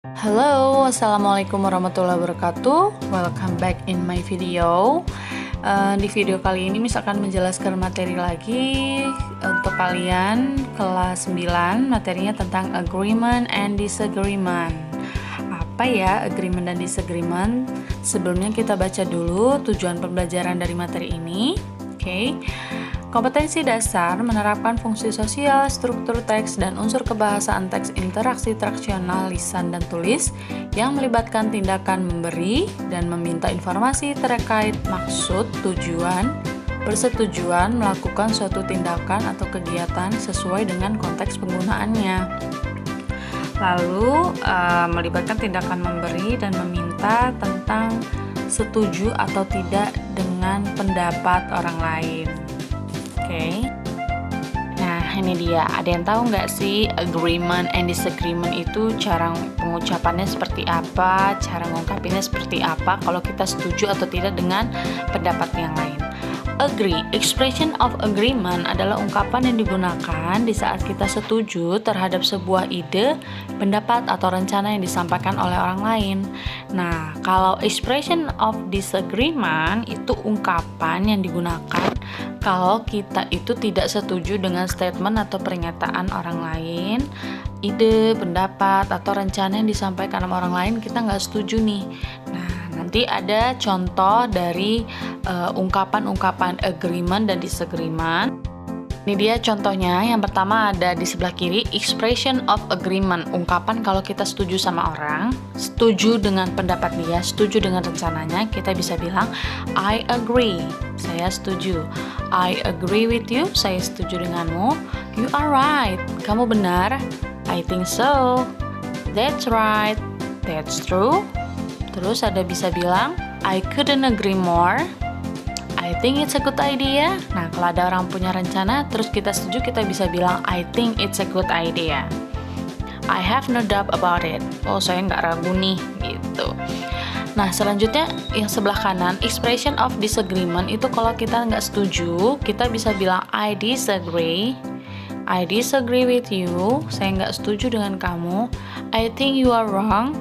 Halo, assalamualaikum warahmatullahi wabarakatuh. Welcome back in my video. Di video kali ini misalkan menjelaskan materi lagi untuk kalian kelas 9. Materinya tentang agreement and disagreement. Apa ya agreement dan disagreement? Sebelumnya kita baca dulu tujuan pembelajaran dari materi ini. Oke. Kompetensi dasar menerapkan fungsi sosial, struktur teks, dan unsur kebahasaan teks interaksi traksional lisan dan tulis yang melibatkan tindakan memberi dan meminta informasi terkait maksud, tujuan, persetujuan melakukan suatu tindakan atau kegiatan sesuai dengan konteks penggunaannya. Lalu, melibatkan tindakan memberi dan meminta tentang setuju atau tidak dengan pendapat orang lain. Oke. Nah, ini dia. Ada yang tahu nggak sih agreement and disagreement itu cara pengucapannya seperti apa, cara ngungkapinnya seperti apa kalau kita setuju atau tidak dengan pendapat yang lain. Agree, expression of agreement adalah ungkapan yang digunakan di saat kita setuju terhadap sebuah ide, pendapat, atau rencana yang disampaikan oleh orang lain. Nah, kalau expression of disagreement itu ungkapan yang digunakan kalau kita itu tidak setuju dengan statement atau pernyataan orang lain, ide, pendapat, atau rencana yang disampaikan sama orang lain, kita nggak setuju nih. Nah, nanti ada contoh dari ungkapan-ungkapan agreement dan disagreement. Ini dia contohnya. Yang pertama ada di sebelah kiri, expression of agreement, ungkapan kalau kita setuju sama orang, setuju dengan pendapat dia, setuju dengan rencananya, kita bisa bilang I agree, saya setuju. I agree with you, saya setuju denganmu. You are right, kamu benar. I think so, that's right, that's true. Terus ada bisa bilang I couldn't agree more, I think it's a good idea. Nah, kalau ada orang punya rencana terus kita setuju, kita bisa bilang I think it's a good idea. I have no doubt about it. Oh, saya nggak ragu nih, gitu. Nah, selanjutnya yang sebelah kanan, expression of disagreement itu kalau kita nggak setuju, kita bisa bilang I disagree. I disagree with you. Saya nggak setuju dengan kamu. I think you are wrong.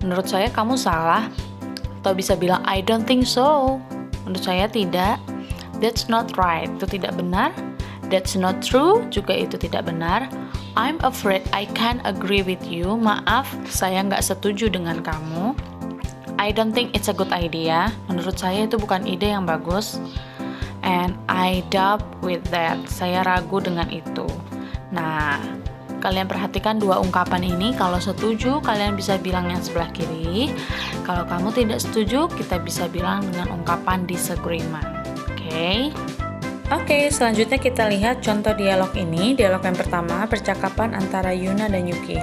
Menurut saya kamu salah. Atau bisa bilang I don't think so. Menurut saya tidak. That's not right. Itu tidak benar. That's not true. Juga itu tidak benar. I'm afraid I can't agree with you. Maaf, saya nggak setuju dengan kamu. I don't think it's a good idea. Menurut saya itu bukan ide yang bagus. And I doubt with that. Saya ragu dengan itu. Nah, kalian perhatikan dua ungkapan ini. Kalau setuju, kalian bisa bilang yang sebelah kiri. Kalau kamu tidak setuju, kita bisa bilang dengan ungkapan disagreement. Oke, selanjutnya kita lihat contoh dialog ini. Dialog yang pertama, percakapan antara Yuna dan Yuki.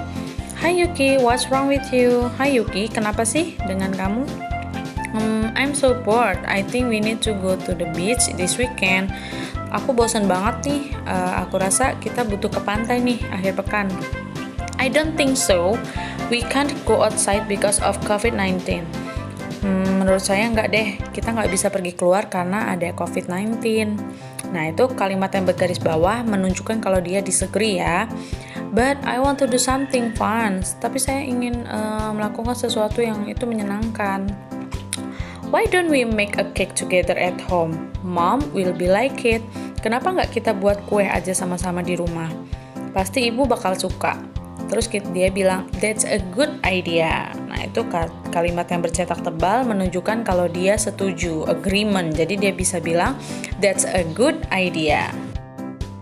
Hi Yuki, what's wrong with you? Hi Yuki, kenapa sih dengan kamu? I'm so bored. I think we need to go to the beach this weekend. Aku bosan banget nih. Aku rasa kita butuh ke pantai nih akhir pekan. I don't think so. We can't go outside because of COVID-19. Menurut saya nggak deh. Kita nggak bisa pergi keluar karena ada COVID-19. Nah, itu kalimat yang bergaris bawah menunjukkan kalau dia disagree ya. But I want to do something fun. Tapi saya ingin melakukan sesuatu yang itu menyenangkan. Why don't we make a cake together at home? Mom will be like it. Kenapa nggak kita buat kue aja sama-sama di rumah? Pasti ibu bakal suka. Terus dia bilang, that's a good idea. Nah, itu kalimat yang bercetak tebal menunjukkan kalau dia setuju, agreement. Jadi dia bisa bilang, that's a good idea.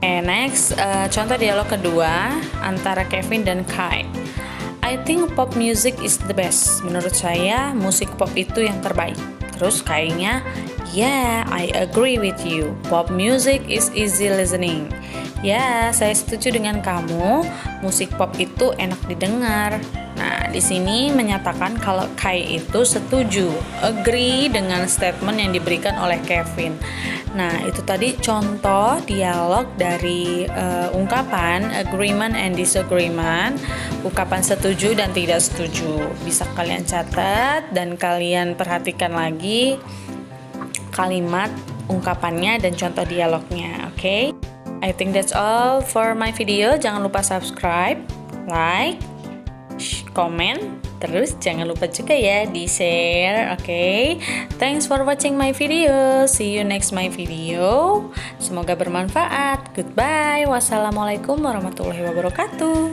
Next, contoh dialog kedua antara Kevin dan Kai. I think pop music is the best. Menurut saya, musik pop itu yang terbaik. Terus Kai-nya, yeah, I agree with you. Pop music is easy listening. Ya, saya setuju dengan kamu. Musik pop itu enak didengar. Nah, di sini menyatakan kalau Kai itu setuju, agree dengan statement yang diberikan oleh Kevin. Nah, itu tadi contoh dialog dari ungkapan agreement and disagreement, ungkapan setuju dan tidak setuju. Bisa kalian catat dan kalian perhatikan lagi kalimat ungkapannya dan contoh dialognya, oke? I think that's all for my video. Jangan lupa subscribe, like, komen, terus jangan lupa juga ya di share. Oke. Thanks for watching my video. See you next my video. Semoga bermanfaat. Goodbye. Wassalamualaikum warahmatullahi wabarakatuh.